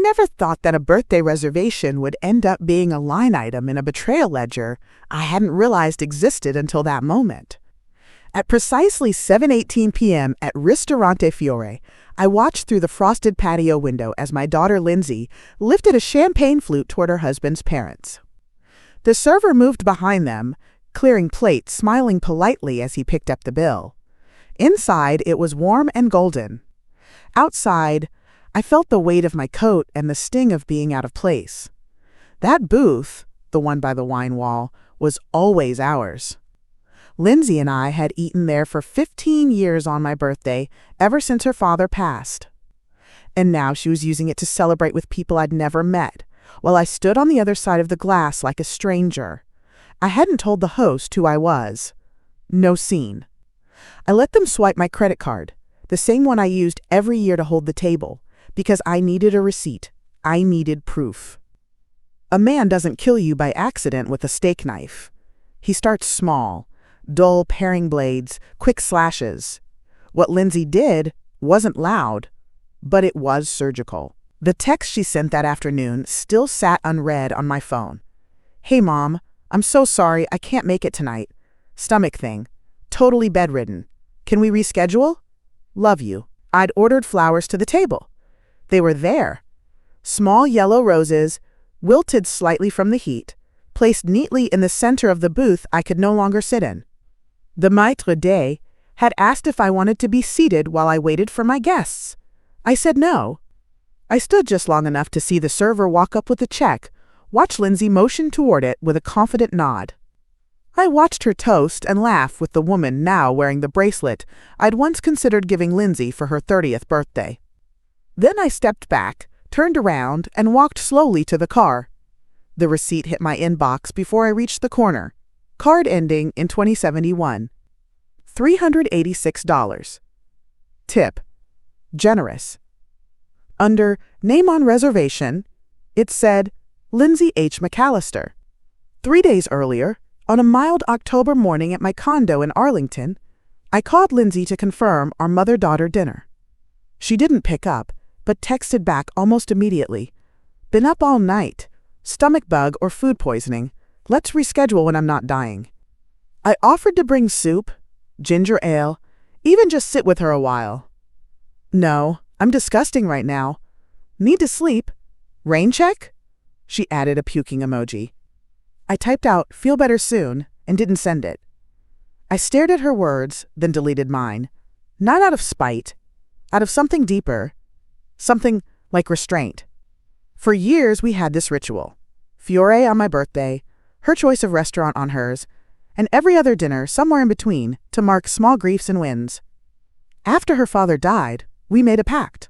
never thought that a birthday reservation would end up being a line item in a betrayal ledger I hadn't realized existed until that moment. At precisely 7:18 p.m. at Ristorante Fiore, I watched through the frosted patio window as my daughter Lindsay lifted a champagne flute toward her husband's parents. The server moved behind them, clearing plates, smiling politely as he picked up the bill. Inside, it was warm and golden. Outside, I felt the weight of my coat and the sting of being out of place. That booth, the one by the wine wall, was always ours. Lindsay and I had eaten there for 15 years on my birthday, ever since her father passed. And now she was using it to celebrate with people I'd never met, while I stood on the other side of the glass like a stranger. I hadn't told the host who I was. No scene. I let them swipe my credit card, the same one I used every year to hold the table, because I needed a receipt. I needed proof. A man doesn't kill you by accident with a steak knife. He starts small, dull paring blades, quick slashes. What Lindsay did wasn't loud, but it was surgical. The text she sent that afternoon still sat unread on my phone. "Hey, Mom, I'm so sorry I can't make it tonight. Stomach thing. Totally bedridden. Can we reschedule? Love you." I'd ordered flowers to the table. They were there. Small yellow roses, wilted slightly from the heat, placed neatly in the center of the booth I could no longer sit in. The maître d' had asked if I wanted to be seated while I waited for my guests. I said no. I stood just long enough to see the server walk up with a check, watch Lindsay motion toward it with a confident nod. I watched her toast and laugh with the woman now wearing the bracelet I'd once considered giving Lindsay for her 30th birthday. Then I stepped back, turned around, and walked slowly to the car. The receipt hit my inbox before I reached the corner. Card ending in 2071. $386. Tip. Generous. Under Name on Reservation, it said Lindsay H. McAllister. 3 days earlier, on a mild October morning at my condo in Arlington, I called Lindsay to confirm our mother-daughter dinner. She didn't pick up, but texted back almost immediately. "Been up all night. Stomach bug or food poisoning. Let's reschedule when I'm not dying." I offered to bring soup, ginger ale, even just sit with her a while. "No, I'm disgusting right now. Need to sleep. Rain check?" She added a puking emoji. I typed out, "Feel better soon," and didn't send it. I stared at her words, then deleted mine. Not out of spite, out of something deeper. Something like restraint. For years we had this ritual. Fiore on my birthday, her choice of restaurant on hers, and every other dinner somewhere in between to mark small griefs and wins. After her father died, we made a pact.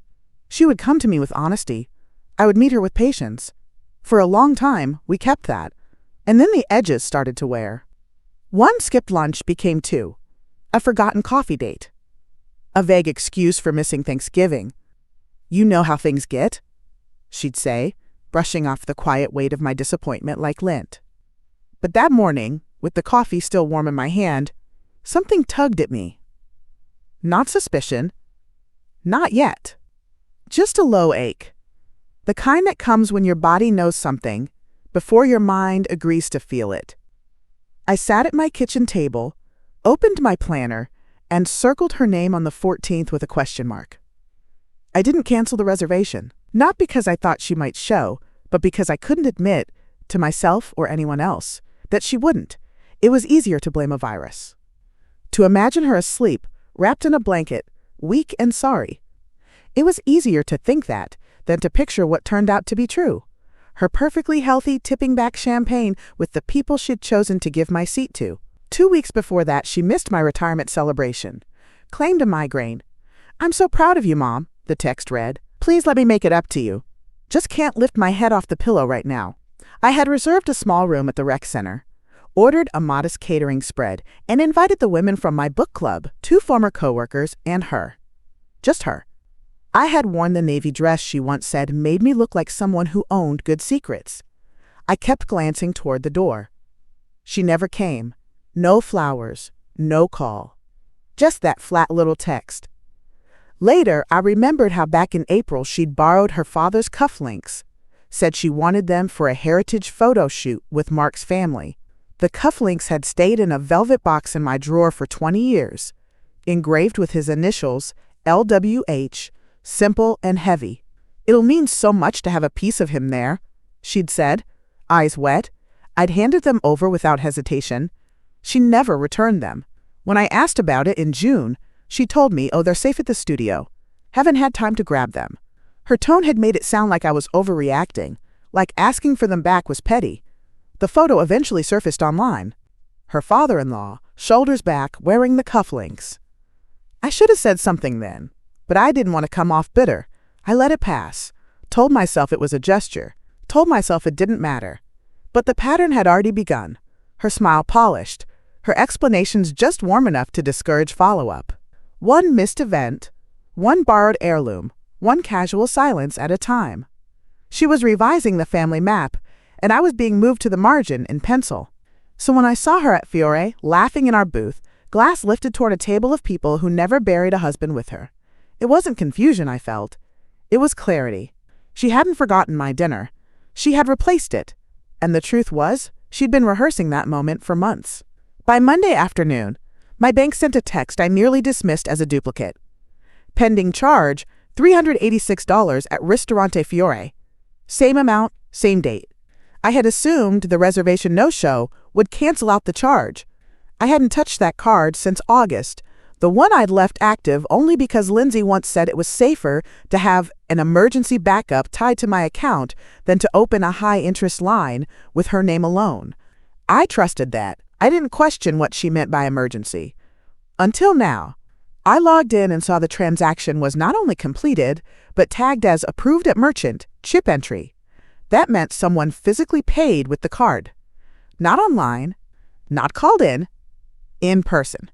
She would come to me with honesty. I would meet her with patience. For a long time, we kept that. And then the edges started to wear. One skipped lunch became two. A forgotten coffee date. A vague excuse for missing Thanksgiving. "You know how things get," she'd say, brushing off the quiet weight of my disappointment like lint. But that morning, with the coffee still warm in my hand, something tugged at me. Not suspicion. Not yet. Just a low ache. The kind that comes when your body knows something, before your mind agrees to feel it. I sat at my kitchen table, opened my planner, and circled her name on the 14th with a question mark. I didn't cancel the reservation, not because I thought she might show, but because I couldn't admit, to myself or anyone else, that she wouldn't. It was easier to blame a virus. To imagine her asleep, wrapped in a blanket, weak and sorry. It was easier to think that than to picture what turned out to be true. Her perfectly healthy tipping back champagne with the people she'd chosen to give my seat to. 2 weeks before that, she missed my retirement celebration. Claimed a migraine. "I'm so proud of you, Mom," the text read. "Please let me make it up to you. Just can't lift my head off the pillow right now." I had reserved a small room at the rec center, ordered a modest catering spread, and invited the women from my book club, 2 former coworkers, and her. Just her. I had worn the navy dress she once said made me look like someone who owned good secrets. I kept glancing toward the door. She never came. No flowers, no call. Just that flat little text. Later, I remembered how back in April she'd borrowed her father's cufflinks, said she wanted them for a heritage photo shoot with Mark's family. The cufflinks had stayed in a velvet box in my drawer for 20 years, engraved with his initials, LWH, simple and heavy. "It'll mean so much to have a piece of him there," she'd said, eyes wet. I'd handed them over without hesitation. She never returned them. When I asked about it in June, she told me, "Oh, they're safe at the studio. Haven't had time to grab them." Her tone had made it sound like I was overreacting, like asking for them back was petty. The photo eventually surfaced online. Her father-in-law, shoulders back, wearing the cufflinks. I should have said something then, but I didn't want to come off bitter. I let it pass, told myself it was a gesture, told myself it didn't matter. But the pattern had already begun, her smile polished, her explanations just warm enough to discourage follow-up. One missed event, one borrowed heirloom, one casual silence at a time. She was revising the family map, and I was being moved to the margin in pencil. So when I saw her at Fiore, laughing in our booth, glass lifted toward a table of people who never buried a husband with her, it wasn't confusion I felt. It was clarity. She hadn't forgotten my dinner. She had replaced it. And the truth was, she'd been rehearsing that moment for months. By Monday afternoon, my bank sent a text I merely dismissed as a duplicate. Pending charge, $386 at Ristorante Fiore. Same amount, same date. I had assumed the reservation no-show would cancel out the charge. I hadn't touched that card since August, the one I'd left active only because Lindsay once said it was safer to have an emergency backup tied to my account than to open a high-interest line with her name alone. I trusted that. I didn't question what she meant by emergency. Until now. I logged in and saw the transaction was not only completed, but tagged as approved at merchant, chip entry. That meant someone physically paid with the card. Not online, not called in person.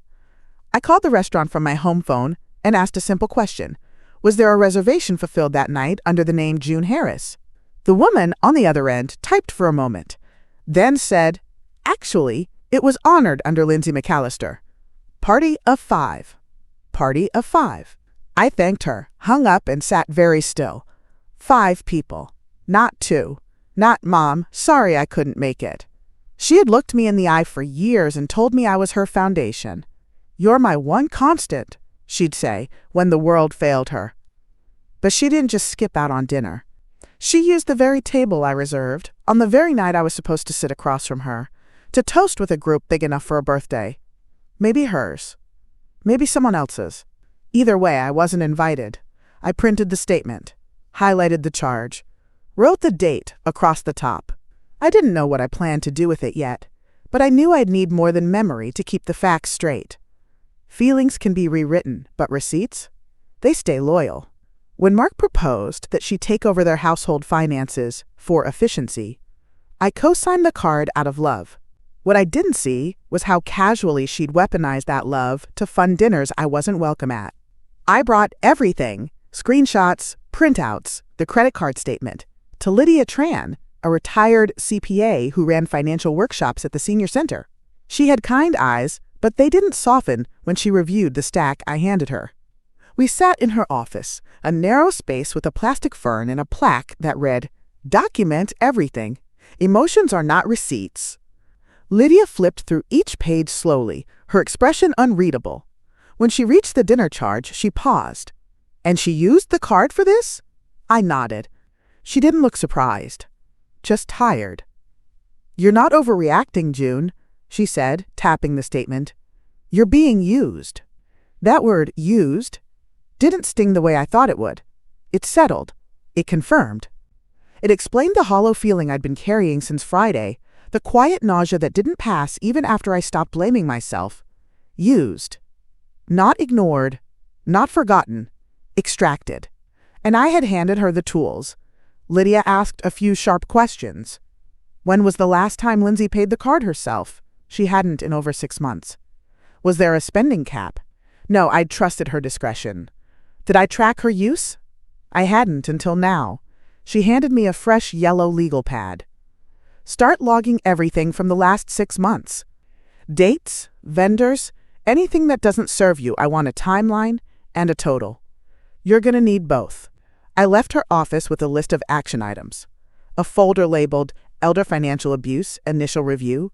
I called the restaurant from my home phone and asked a simple question. Was there a reservation fulfilled that night under the name June Harris? The woman on the other end typed for a moment, then said, "Actually, it was honored under Lindsay McAllister. Party of 5. Party of 5. I thanked her, hung up, and sat very still. 5 people. Not 2. Not Mom, sorry I couldn't make it. She had looked me in the eye for years and told me I was her foundation. "You're my one constant," she'd say when the world failed her. But she didn't just skip out on dinner. She used the very table I reserved, on the very night I was supposed to sit across from her, to toast with a group big enough for a birthday. Maybe hers. Maybe someone else's. Either way, I wasn't invited. I printed the statement, highlighted the charge, wrote the date across the top. I didn't know what I planned to do with it yet, but I knew I'd need more than memory to keep the facts straight. Feelings can be rewritten, but receipts? They stay loyal. When Mark proposed that she take over their household finances for efficiency, I co-signed the card out of love. What I didn't see was how casually she'd weaponized that love to fund dinners I wasn't welcome at. I brought everything, screenshots, printouts, the credit card statement, to Lydia Tran, a retired CPA who ran financial workshops at the senior center. She had kind eyes, but they didn't soften when she reviewed the stack I handed her. We sat in her office, a narrow space with a plastic fern and a plaque that read, "Document everything. Emotions are not receipts." Lydia flipped through each page slowly, her expression unreadable. When she reached the dinner charge, she paused. "And she used the card for this?" I nodded. She didn't look surprised, just tired. "You're not overreacting, June," she said, tapping the statement. "You're being used." That word, used, didn't sting the way I thought it would. It settled. It confirmed. It explained the hollow feeling I'd been carrying since Friday, the quiet nausea that didn't pass even after I stopped blaming myself. Used. Not ignored. Not forgotten. Extracted. And I had handed her the tools. Lydia asked a few sharp questions. When was the last time Lindsay paid the card herself? She hadn't in over 6 months. Was there a spending cap? No, I'd trusted her discretion. Did I track her use? I hadn't until now. She handed me a fresh yellow legal pad. Start logging everything from the last 6 months. Dates, vendors, anything that doesn't serve you. I want a timeline and a total. You're gonna need both. I left her office with a list of action items, a folder labeled Elder Financial Abuse Initial Review,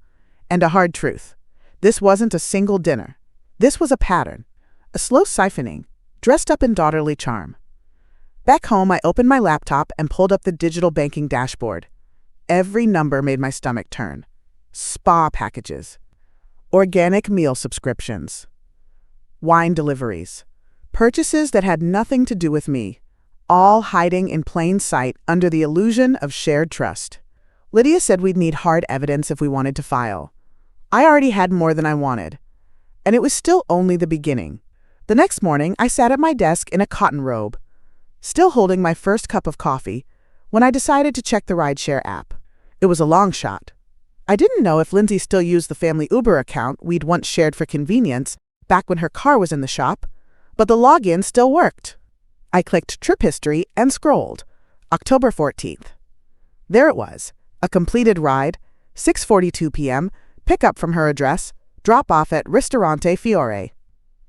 and a hard truth. This wasn't a single dinner. This was a pattern, a slow siphoning, dressed up in daughterly charm. Back home, I opened my laptop and pulled up the digital banking dashboard. Every number made my stomach turn. Spa packages, organic meal subscriptions, wine deliveries, purchases that had nothing to do with me, all hiding in plain sight under the illusion of shared trust. Lydia said we'd need hard evidence if we wanted to file. I already had more than I wanted, and it was still only the beginning. The next morning, I sat at my desk in a cotton robe, still holding my first cup of coffee, when I decided to check the rideshare app. It was a long shot. I didn't know if Lindsay still used the family Uber account we'd once shared for convenience back when her car was in the shop, but the login still worked. I clicked trip history and scrolled. October 14th. There it was, a completed ride, 6:42 p.m., pickup from her address, drop off at Ristorante Fiore.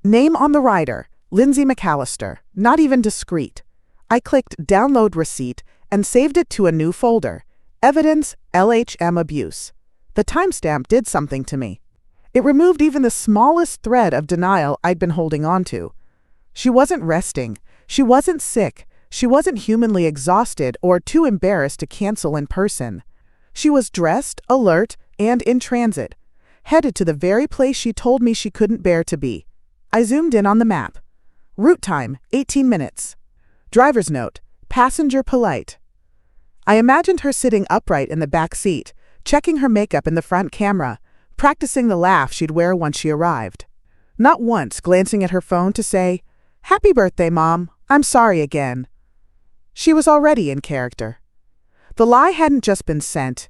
Name on the rider, Lindsay McAllister, not even discreet. I clicked download receipt and saved it to a new folder, Evidence LHM Abuse. The timestamp did something to me. It removed even the smallest thread of denial I'd been holding on to. She wasn't resting. She wasn't sick. She wasn't humanly exhausted or too embarrassed to cancel in person. She was dressed, alert, and in transit, headed to the very place she told me she couldn't bear to be. I zoomed in on the map. Route time, 18 minutes. Driver's note, passenger polite. I imagined her sitting upright in the back seat, checking her makeup in the front camera, practicing the laugh she'd wear once she arrived. Not once glancing at her phone to say, "Happy birthday, Mom. I'm sorry again." She was already in character. The lie hadn't just been sent,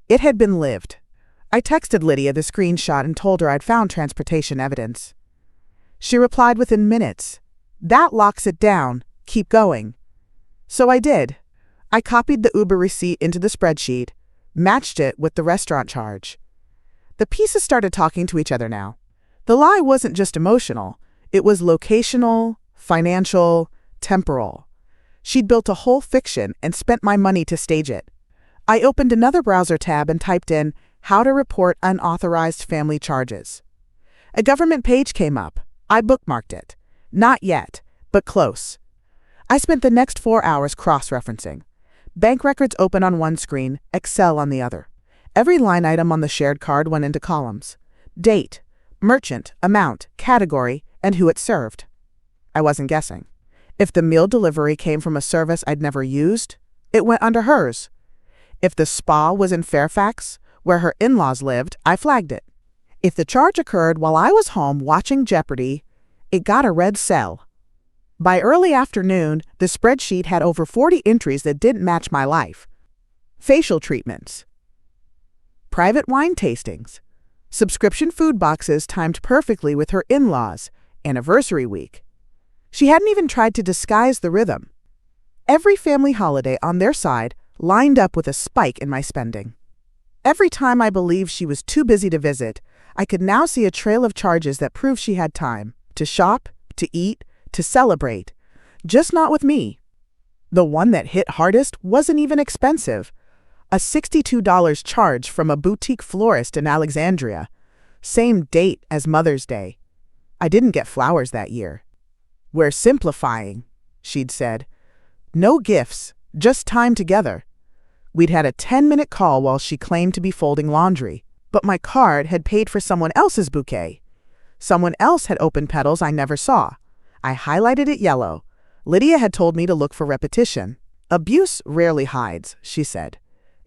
it had been lived. I texted Lydia the screenshot and told her I'd found transportation evidence. She replied within minutes, "That locks it down. Keep going." So I did. I copied the Uber receipt into the spreadsheet, matched it with the restaurant charge. The pieces started talking to each other now. The lie wasn't just emotional, it was locational, financial, temporal. She'd built a whole fiction and spent my money to stage it. I opened another browser tab and typed in how to report unauthorized family charges. A government page came up. I bookmarked it. Not yet, but close. I spent the next 4 hours cross-referencing. Bank records open on one screen, Excel on the other. Every line item on the shared card went into columns. Date, merchant, amount, category, and who it served. I wasn't guessing. If the meal delivery came from a service I'd never used, it went under hers. If the spa was in Fairfax, where her in-laws lived, I flagged it. If the charge occurred while I was home watching Jeopardy, it got a red cell. By early afternoon, the spreadsheet had over 40 entries that didn't match my life. Facial treatments, private wine tastings, subscription food boxes timed perfectly with her in-laws, anniversary week. She hadn't even tried to disguise the rhythm. Every family holiday on their side lined up with a spike in my spending. Every time I believed she was too busy to visit, I could now see a trail of charges that proved she had time to shop, to eat, to celebrate, just not with me. The one that hit hardest wasn't even expensive. A $62 charge from a boutique florist in Alexandria. Same date as Mother's Day. I didn't get flowers that year. "We're simplifying," she'd said. "No gifts, just time together." We'd had a 10-minute call while she claimed to be folding laundry, but my card had paid for someone else's bouquet. Someone else had opened petals I never saw. I highlighted it yellow. Lydia had told me to look for repetition. "Abuse rarely hides," she said.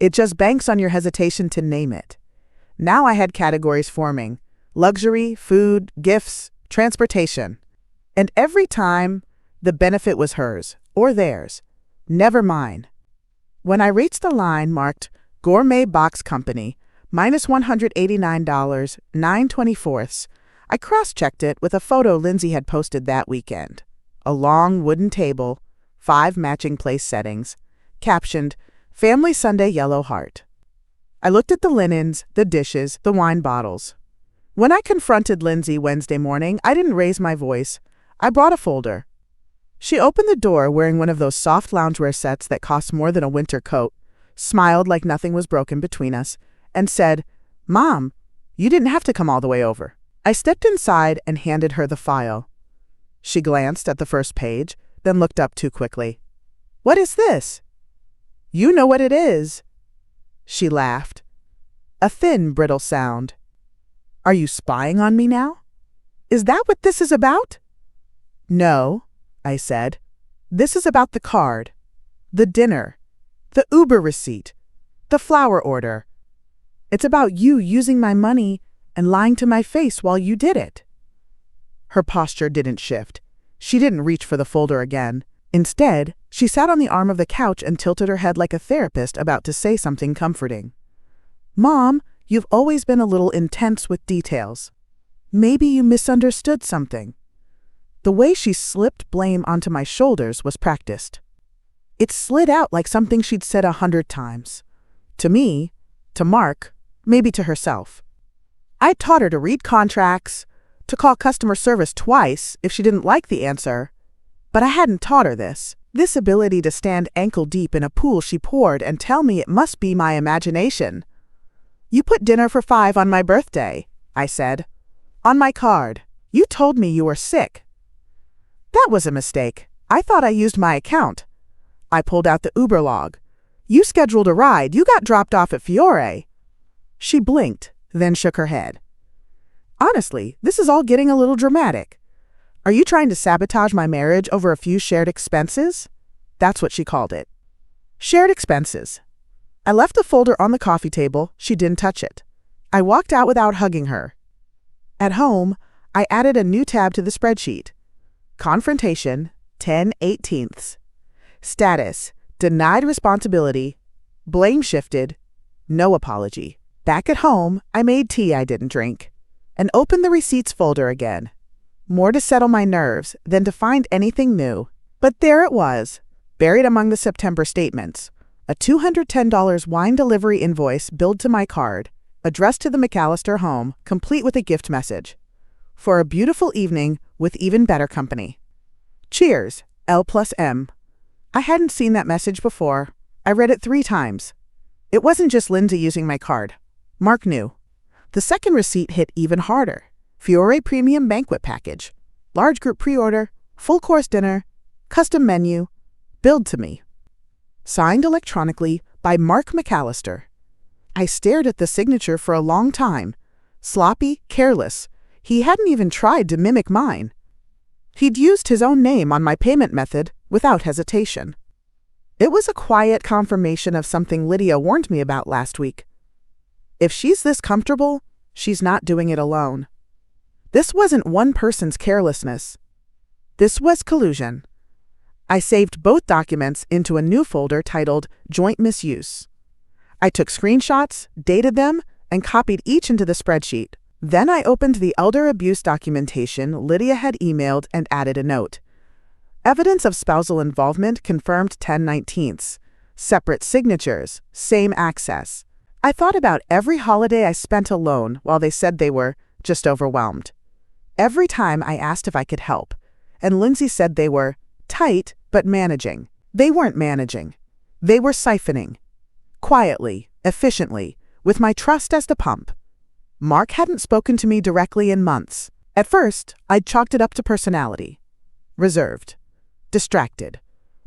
"It just banks on your hesitation to name it." Now I had categories forming: luxury, food, gifts, transportation. And every time, the benefit was hers, or theirs, never mine. When I reached the line marked Gourmet Box Company, minus $189, 9/24, I cross-checked it with a photo Lindsay had posted that weekend. A long wooden table, 5 matching place settings, captioned, "Family Sunday Yellow Heart." I looked at the linens, the dishes, the wine bottles. When I confronted Lindsay Wednesday morning, I didn't raise my voice. I brought a folder. She opened the door wearing one of those soft loungewear sets that cost more than a winter coat, smiled like nothing was broken between us, and said, "Mom, you didn't have to come all the way over." I stepped inside and handed her the file. She glanced at the first page, then looked up too quickly. "What is this?" "You know what it is." She laughed. A thin, brittle sound. "Are you spying on me now? Is that what this is about?" "No," I said. "This is about the card, the dinner, the Uber receipt, the flower order. It's about you using my money and lying to my face while you did it." Her posture didn't shift. She didn't reach for the folder again. Instead, she sat on the arm of the couch and tilted her head like a therapist about to say something comforting. "Mom, you've always been a little intense with details. Maybe you misunderstood something." The way she slipped blame onto my shoulders was practiced. It slid out like something she'd said 100 times. To me, to Mark, maybe to herself. I taught her to read contracts, to call customer service twice if she didn't like the answer, but I hadn't taught her this ability to stand ankle-deep in a pool she poured and tell me it must be my imagination. "You put dinner for 5 on my birthday," I said. "On my card. You told me you were sick." "That was a mistake. I thought I used my account." I pulled out the Uber log. "You scheduled a ride. You got dropped off at Fiore." She blinked, then shook her head. "Honestly, this is all getting a little dramatic. Are you trying to sabotage my marriage over a few shared expenses?" That's what she called it. Shared expenses. I left the folder on the coffee table. She didn't touch it. I walked out without hugging her. At home, I added a new tab to the spreadsheet. Confrontation, 10/18. Status, denied responsibility, blame shifted, no apology. Back at home, I made tea I didn't drink and opened the receipts folder again. More to settle my nerves than to find anything new. But there it was, buried among the September statements. A $210 wine delivery invoice billed to my card, addressed to the McAllister home, complete with a gift message. "For a beautiful evening with even better company. Cheers, L+M." I hadn't seen that message before. I read it 3 times. It wasn't just Lindsay using my card. Mark knew. The second receipt hit even harder. Fiore Premium Banquet Package. Large group pre-order, full course dinner, custom menu, billed to me. Signed electronically by Mark McAllister. I stared at the signature for a long time. Sloppy, careless. He hadn't even tried to mimic mine. He'd used his own name on my payment method without hesitation. It was a quiet confirmation of something Lydia warned me about last week. If she's this comfortable, she's not doing it alone. This wasn't one person's carelessness. This was collusion. I saved both documents into a new folder titled Joint Misuse. I took screenshots, dated them, and copied each into the spreadsheet. Then I opened the elder abuse documentation Lydia had emailed and added a note. Evidence of spousal involvement confirmed 10/19. Separate signatures, same access. I thought about every holiday I spent alone while they said they were just overwhelmed. Every time I asked if I could help, and Lindsay said they were tight but managing. They weren't managing. They were siphoning. Quietly, efficiently, with my trust as the pump. Mark hadn't spoken to me directly in months. At first, I'd chalked it up to personality. Reserved. Distracted.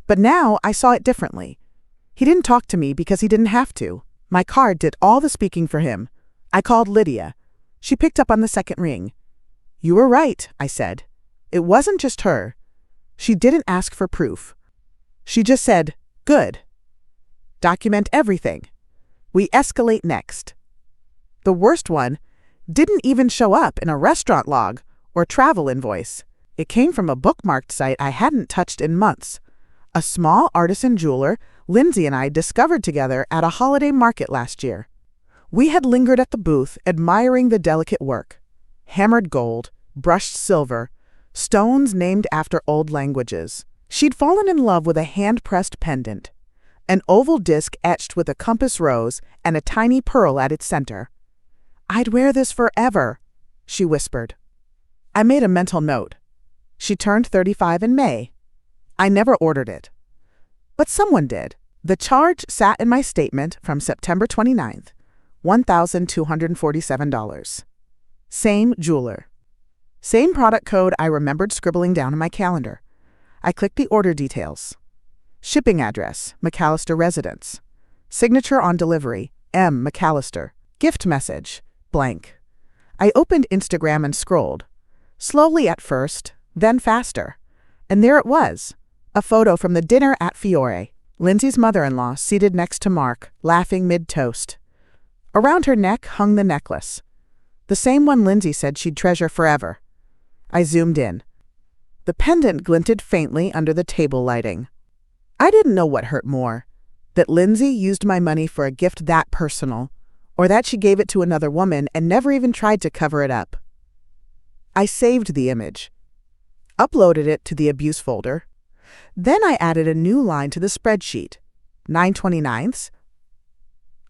But now I saw it differently. He didn't talk to me because he didn't have to. My card did all the speaking for him. I called Lydia. She picked up on the second ring. "You were right," I said. It wasn't just her. She didn't ask for proof. She just said, "Good. Document everything. We escalate next." The worst one didn't even show up in a restaurant log or travel invoice. It came from a bookmarked site I hadn't touched in months. A small artisan jeweler Lindsay and I discovered together at a holiday market last year. We had lingered at the booth admiring the delicate work. Hammered gold, brushed silver, stones named after old languages. She'd fallen in love with a hand-pressed pendant, an oval disc etched with a compass rose and a tiny pearl at its center. "I'd wear this forever," she whispered. I made a mental note. She turned 35 in May. I never ordered it. But someone did. The charge sat in my statement from September 29th, $1,247. Same jeweler. Same product code I remembered scribbling down in my calendar. I clicked the order details. Shipping address, McAllister Residence. Signature on delivery, M. McAllister. Gift message, blank. I opened Instagram and scrolled. Slowly at first, then faster. And there it was, a photo from the dinner at Fiore. Lindsay's mother-in-law seated next to Mark, laughing mid-toast. Around her neck hung the necklace. The same one Lindsay said she'd treasure forever. I zoomed in. The pendant glinted faintly under the table lighting. I didn't know what hurt more, that Lindsay used my money for a gift that personal, or that she gave it to another woman and never even tried to cover it up. I saved the image, uploaded it to the abuse folder. Then I added a new line to the spreadsheet. 9/29ths,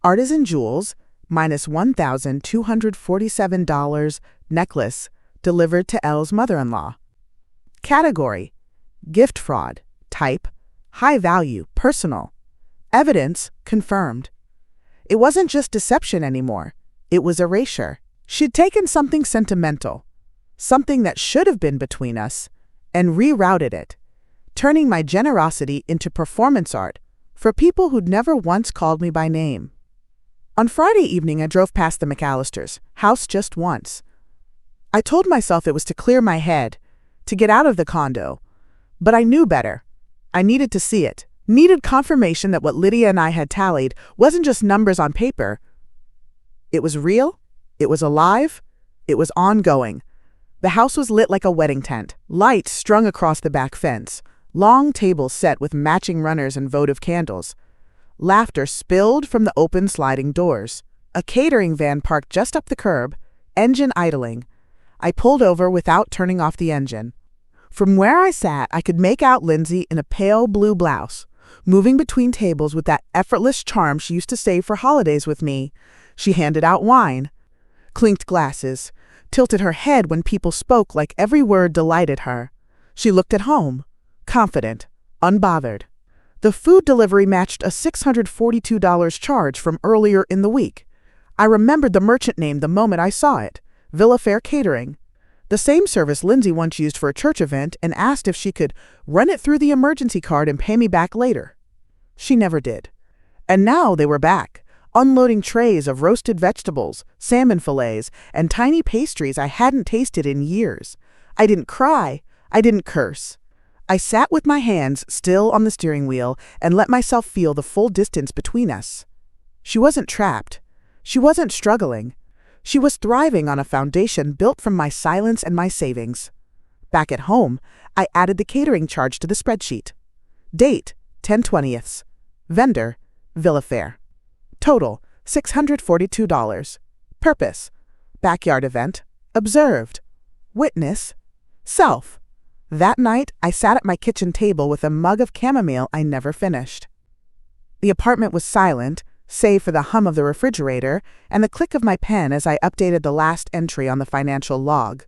artisan jewels, minus $1,247 necklace, delivered to Elle's mother-in-law. Category, gift fraud. Type, high value, personal. Evidence, confirmed. It wasn't just deception anymore. It was erasure. She'd taken something sentimental, something that should have been between us, and rerouted it, turning my generosity into performance art for people who'd never once called me by name. On Friday evening, I drove past the McAllisters' house just once. I told myself it was to clear my head, to get out of the condo. But I knew better. I needed to see it, needed confirmation that what Lydia and I had tallied wasn't just numbers on paper. It was real, it was alive, it was ongoing. The house was lit like a wedding tent, lights strung across the back fence, long tables set with matching runners and votive candles. Laughter spilled from the open sliding doors. A catering van parked just up the curb, engine idling. I pulled over without turning off the engine. From where I sat, I could make out Lindsay in a pale blue blouse, moving between tables with that effortless charm she used to save for holidays with me. She handed out wine, clinked glasses, tilted her head when people spoke like every word delighted her. She looked at home, confident, unbothered. The food delivery matched a $642 charge from earlier in the week. I remembered the merchant name the moment I saw it, Villa Fair Catering. The same service Lindsay once used for a church event and asked if she could run it through the emergency card and pay me back later. She never did. And now they were back, unloading trays of roasted vegetables, salmon fillets, and tiny pastries I hadn't tasted in years. I didn't cry. I didn't curse. I sat with my hands still on the steering wheel and let myself feel the full distance between us. She wasn't trapped. She wasn't struggling. She was thriving on a foundation built from my silence and my savings. Back at home, I added the catering charge to the spreadsheet. Date, 10/20ths. Vendor, Villa Fair. Total, $642. Purpose, backyard event. Observed. Witness, self. That night, I sat at my kitchen table with a mug of chamomile I never finished. The apartment was silent, save for the hum of the refrigerator and the click of my pen as I updated the last entry on the financial log.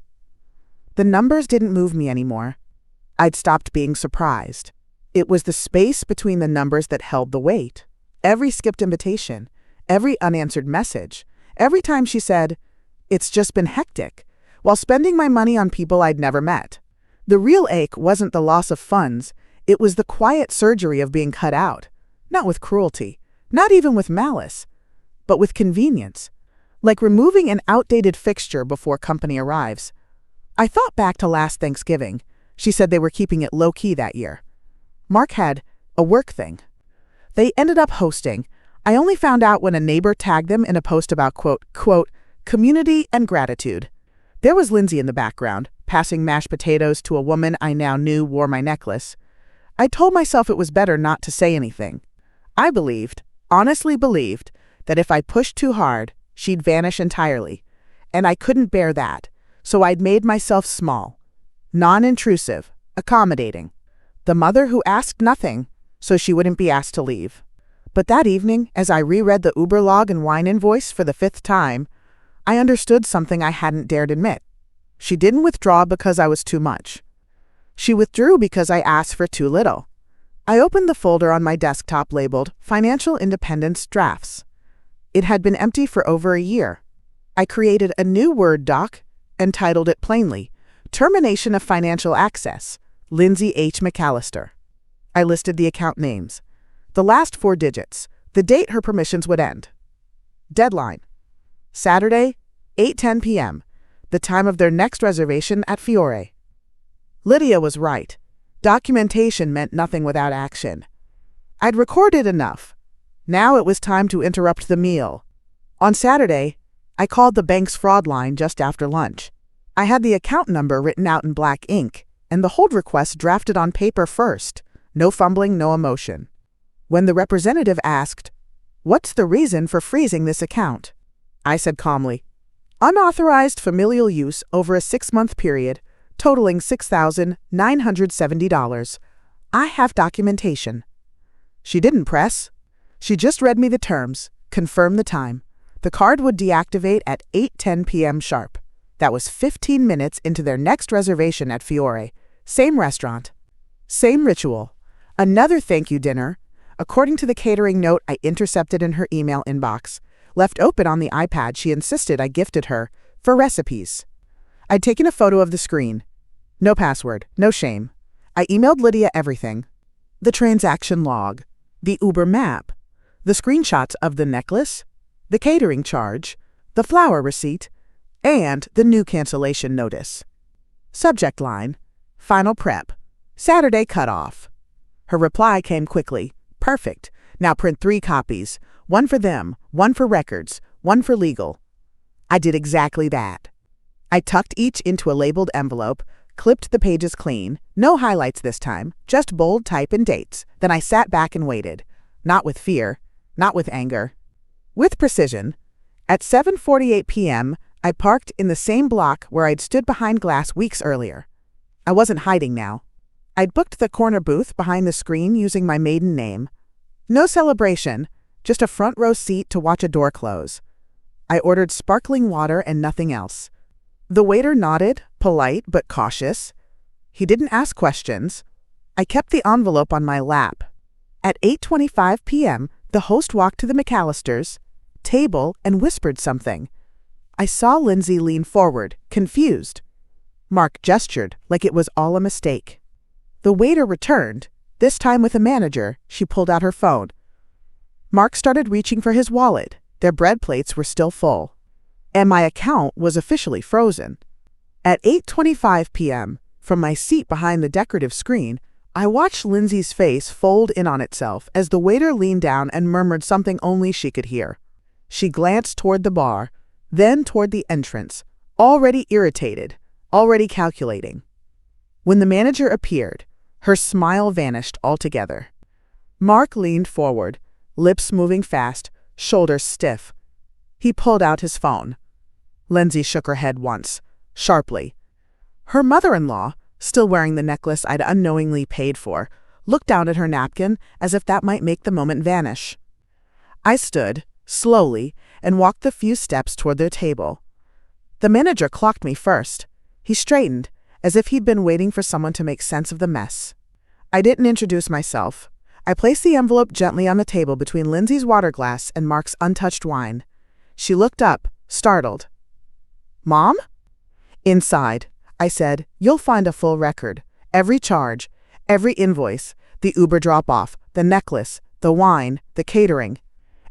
The numbers didn't move me anymore. I'd stopped being surprised. It was the space between the numbers that held the weight. Every skipped invitation, every unanswered message, every time she said, "It's just been hectic," while spending my money on people I'd never met. The real ache wasn't the loss of funds, it was the quiet surgery of being cut out, not with cruelty, not even with malice, but with convenience, like removing an outdated fixture before company arrives. I thought back to last Thanksgiving. She said they were keeping it low-key that year. Mark had a work thing. They ended up hosting. I only found out when a neighbor tagged them in a post about, quote, community and gratitude. There was Lindsay in the background, passing mashed potatoes to a woman I now knew wore my necklace. I told myself it was better not to say anything. I believed, honestly believed, that if I pushed too hard, she'd vanish entirely. And I couldn't bear that, so I'd made myself small, non-intrusive, accommodating. The mother who asked nothing, so she wouldn't be asked to leave. But that evening, as I reread the Uber log and wine invoice for the 5th time, I understood something I hadn't dared admit. She didn't withdraw because I was too much. She withdrew because I asked for too little. I opened the folder on my desktop labeled Financial Independence Drafts. It had been empty for over a year. I created a new Word doc and titled it plainly, Termination of Financial Access, Lindsay H. McAllister. I listed the account names, the last 4 digits, the date her permissions would end. Deadline: Saturday, 8:10 p.m., the time of their next reservation at Fiore. Lydia was right. Documentation meant nothing without action. I'd recorded enough. Now it was time to interrupt the meal. On Saturday, I called the bank's fraud line just after lunch. I had the account number written out in black ink, and the hold request drafted on paper first. No fumbling, no emotion. When the representative asked, "What's the reason for freezing this account?" I said calmly, "Unauthorized familial use over a 6-month period, totaling $6,970. I have documentation." She didn't press. She just read me the terms, confirmed the time. The card would deactivate at 8:10 p.m. sharp. That was 15 minutes into their next reservation at Fiore. Same restaurant. Same ritual. Another thank you dinner, according to the catering note I intercepted in her email inbox, left open on the iPad she insisted I gifted her, for recipes. I'd taken a photo of the screen. No password, no shame. I emailed Lydia everything. The transaction log, the Uber map, the screenshots of the necklace, the catering charge, the flower receipt, and the new cancellation notice. Subject line: Final prep. Saturday cutoff. Her reply came quickly. Perfect. Now print 3 copies. 1 for them, 1 for records, 1 for legal. I did exactly that. I tucked each into a labeled envelope, clipped the pages clean, no highlights this time, just bold type and dates. Then I sat back and waited. Not with fear, not with anger. With precision. At 7:48 p.m., I parked in the same block where I'd stood behind glass weeks earlier. I wasn't hiding now. I'd booked the corner booth behind the screen using my maiden name. No celebration, just a front row seat to watch a door close. I ordered sparkling water and nothing else. The waiter nodded, polite but cautious. He didn't ask questions. I kept the envelope on my lap. At 8:25 p.m., the host walked to the McAllisters' table and whispered something. I saw Lindsay lean forward, confused. Mark gestured like it was all a mistake. The waiter returned, this time with a manager. She pulled out her phone. Mark started reaching for his wallet. Their bread plates were still full. And my account was officially frozen. At 8:25 p.m., from my seat behind the decorative screen, I watched Lindsay's face fold in on itself as the waiter leaned down and murmured something only she could hear. She glanced toward the bar, then toward the entrance, already irritated, already calculating. When the manager appeared, her smile vanished altogether. Mark leaned forward, lips moving fast, shoulders stiff. He pulled out his phone. Lindsay shook her head once, sharply. Her mother-in-law, still wearing the necklace I'd unknowingly paid for, looked down at her napkin as if that might make the moment vanish. I stood, slowly, and walked the few steps toward their table. The manager clocked me first. He straightened, as if he'd been waiting for someone to make sense of the mess. I didn't introduce myself. I placed the envelope gently on the table between Lindsay's water glass and Mark's untouched wine. She looked up, startled. "Mom?" "Inside," I said, "you'll find a full record. Every charge, every invoice, the Uber drop-off, the necklace, the wine, the catering,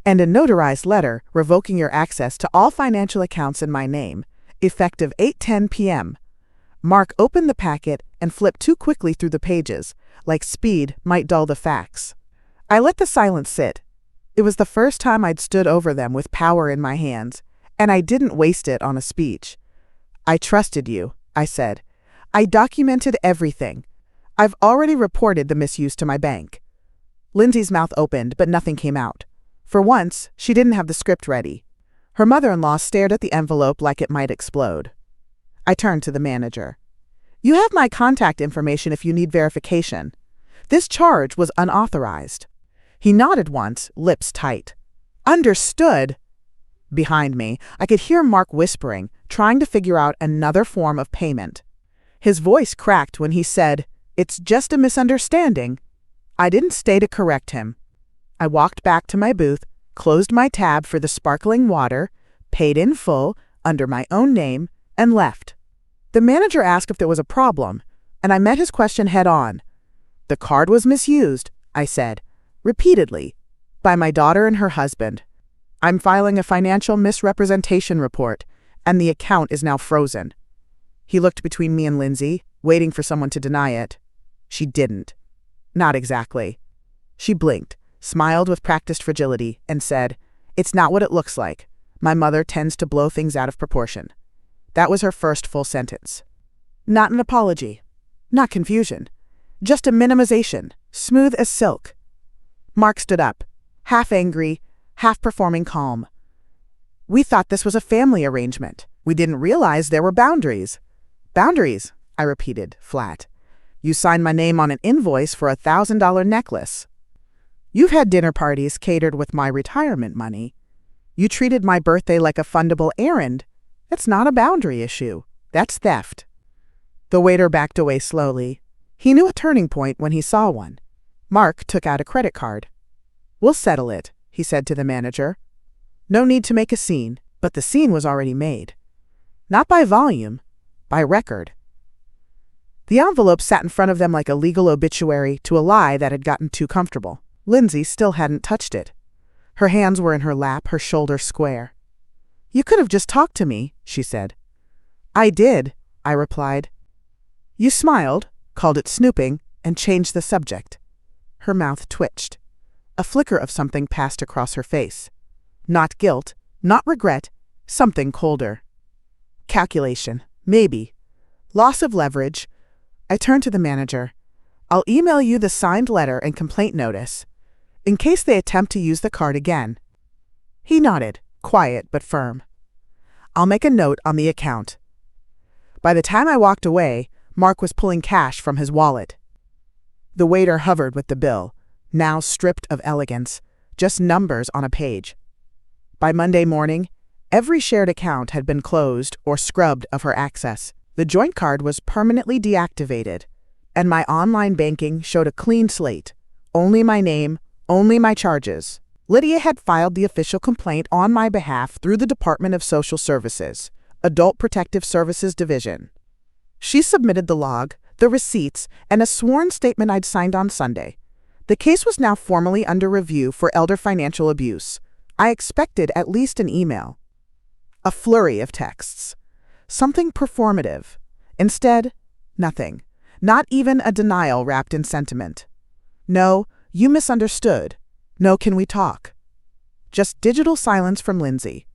and a notarized letter revoking your access to all financial accounts in my name, effective 8:10 p.m. Mark opened the packet and flipped too quickly through the pages, like speed might dull the facts. I let the silence sit. It was the first time I'd stood over them with power in my hands, and I didn't waste it on a speech. "I trusted you," I said. "I documented everything. I've already reported the misuse to my bank." Lindsay's mouth opened, but nothing came out. For once, she didn't have the script ready. Her mother-in-law stared at the envelope like it might explode. I turned to the manager. "You have my contact information if you need verification. This charge was unauthorized." He nodded once, lips tight. "Understood." Behind me, I could hear Mark whispering, trying to figure out another form of payment. His voice cracked when he said, "It's just a misunderstanding." I didn't stay to correct him. I walked back to my booth, closed my tab for the sparkling water, paid in full, under my own name, and left. The manager asked if there was a problem, and I met his question head on. "The card was misused," I said, repeatedly, by my daughter and her husband. "I'm filing a financial misrepresentation report, and the account is now frozen." He looked between me and Lindsay, waiting for someone to deny it. She didn't. Not exactly. She blinked, smiled with practiced fragility, and said, "It's not what it looks like. My mother tends to blow things out of proportion." That was her first full sentence. Not an apology. Not confusion. Just a minimization, smooth as silk. Mark stood up, half angry, half performing calm. "We thought this was a family arrangement. We didn't realize there were boundaries." "Boundaries," I repeated, flat. "You signed my name on an invoice for a $1,000 necklace. You've had dinner parties catered with my retirement money. You treated my birthday like a fundable errand. That's not a boundary issue. That's theft." The waiter backed away slowly. He knew a turning point when he saw one. Mark took out a credit card. "We'll settle it," he said to the manager. No need to make a scene, but the scene was already made. Not by volume, by record. The envelope sat in front of them like a legal obituary to a lie that had gotten too comfortable. Lindsay still hadn't touched it. Her hands were in her lap, her shoulders square. "You could have just talked to me," she said. "I did," I replied. "You smiled, called it snooping, and changed the subject." Her mouth twitched. A flicker of something passed across her face. Not guilt, not regret, something colder. Calculation, maybe. Loss of leverage. I turned to the manager. "I'll email you the signed letter and complaint notice, in case they attempt to use the card again." He nodded, quiet but firm. "I'll make a note on the account." By the time I walked away, Mark was pulling cash from his wallet. The waiter hovered with the bill, now stripped of elegance, just numbers on a page. By Monday morning, every shared account had been closed or scrubbed of her access. The joint card was permanently deactivated, and my online banking showed a clean slate. Only my name, only my charges. Lydia had filed the official complaint on my behalf through the Department of Social Services, Adult Protective Services Division. She submitted the log, the receipts, and a sworn statement I'd signed on Sunday. The case was now formally under review for elder financial abuse. I expected at least an email. A flurry of texts. Something performative. Instead, nothing. Not even a denial wrapped in sentiment. "No, you misunderstood. No, can we talk?" Just digital silence from Lindsay.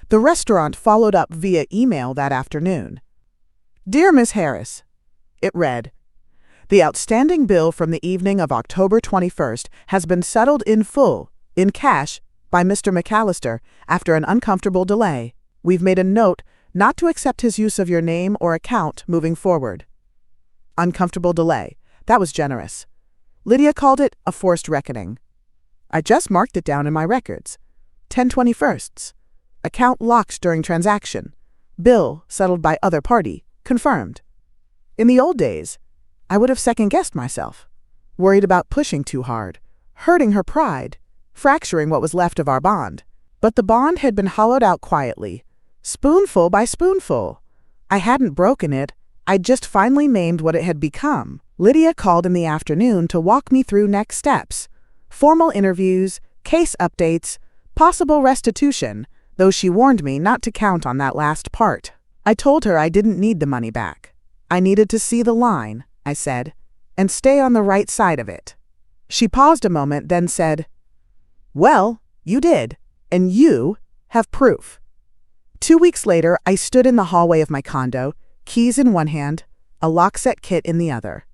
The restaurant followed up via email that afternoon. "Dear Ms. Harris," it read, "the outstanding bill from the evening of October 21st has been settled in full, in cash, by Mr. McAllister after an uncomfortable delay. We've made a note not to accept his use of your name or account moving forward." Uncomfortable delay. That was generous. Lydia called it a forced reckoning. I just marked it down in my records. 10/21. Account locked during transaction. Bill settled by other party. Confirmed. In the old days, I would have second-guessed myself, worried about pushing too hard, hurting her pride, fracturing what was left of our bond. But the bond had been hollowed out quietly, spoonful by spoonful. I hadn't broken it. I'd just finally named what it had become. Lydia called in the afternoon to walk me through next steps. Formal interviews, case updates, possible restitution, though she warned me not to count on that last part. I told her I didn't need the money back. I needed to see the line, I said, and stay on the right side of it. She paused a moment, then said, "Well, you did, and you have proof." 2 weeks later, I stood in the hallway of my condo, keys in one hand, a lock-set kit in the other.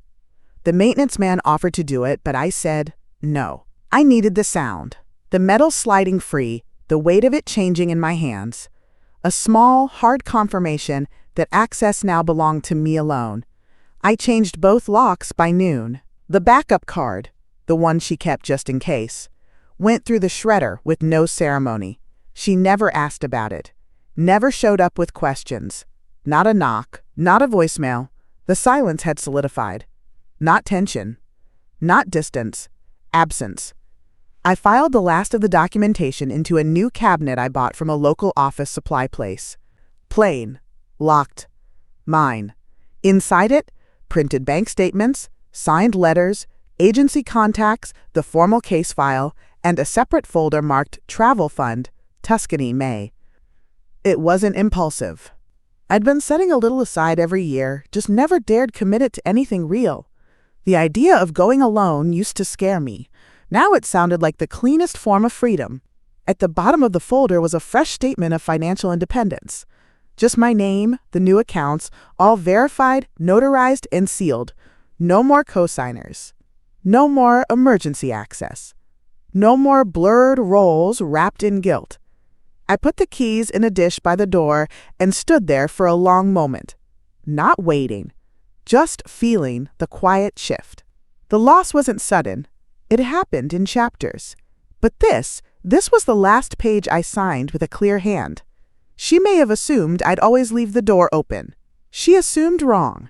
The maintenance man offered to do it, but I said no. I needed the sound, the metal sliding free, the weight of it changing in my hands. A small, hard confirmation that access now belonged to me alone. I changed both locks by noon. The backup card, the one she kept just in case, went through the shredder with no ceremony. She never asked about it, never showed up with questions. Not a knock, not a voicemail. The silence had solidified. Not tension. Not distance. Absence. I filed the last of the documentation into a new cabinet I bought from a local office supply place. Plain. Locked. Mine. Inside it, printed bank statements, signed letters, agency contacts, the formal case file, and a separate folder marked Travel Fund, Tuscany, May. It wasn't impulsive. I'd been setting a little aside every year, just never dared commit it to anything real. The idea of going alone used to scare me. Now it sounded like the cleanest form of freedom. At the bottom of the folder was a fresh statement of financial independence. Just my name, the new accounts, all verified, notarized, and sealed. No more cosigners. No more emergency access. No more blurred roles wrapped in guilt. I put the keys in a dish by the door and stood there for a long moment. Not waiting, just feeling the quiet shift. The loss wasn't sudden. It happened in chapters. But this was the last page I signed with a clear hand. She may have assumed I'd always leave the door open. She assumed wrong.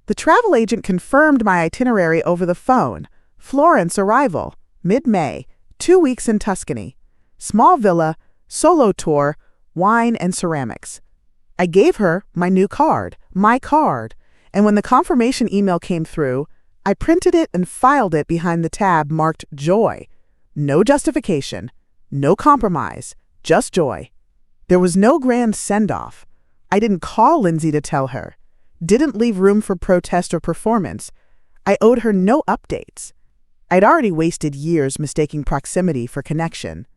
The travel agent confirmed my itinerary over the phone. Florence arrival, mid-May, 2 weeks in Tuscany. Small villa, solo tour, wine and ceramics. I gave her my new card, and when the confirmation email came through, I printed it and filed it behind the tab marked Joy. No justification, no compromise, just joy. There was no grand send-off. I didn't call Lindsay to tell her. Didn't leave room for protest or performance. I owed her no updates. I'd already wasted years mistaking proximity for connection.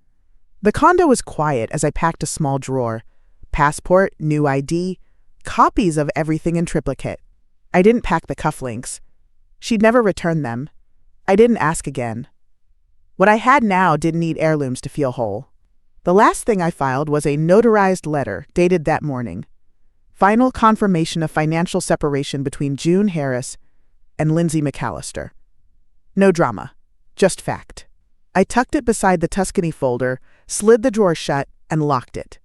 The condo was quiet as I packed a small drawer. Passport, new ID, copies of everything in triplicate. I didn't pack the cufflinks. She'd never return them. I didn't ask again. What I had now didn't need heirlooms to feel whole. The last thing I filed was a notarized letter dated that morning. Final confirmation of financial separation between June Harris and Lindsay McAllister. No drama, just fact. I tucked it beside the Tuscany folder, slid the drawer shut, and locked it.